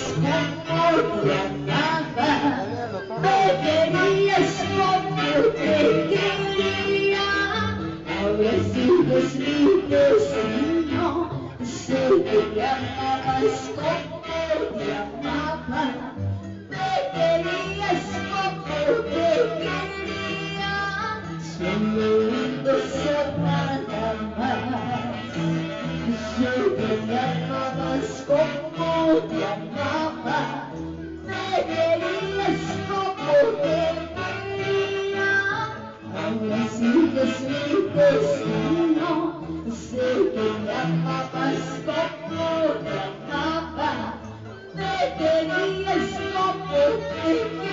como te amaba, me querías como te quería. Ahora sigues mi destino, sé que te amabas como te amaba, me querías como te quería. Solo un beso nada más, sé que te amabas como te amaba, me querías como te quería. Ahora sigues mi destino, sé que te amabas como te amaba, me querías como te quería.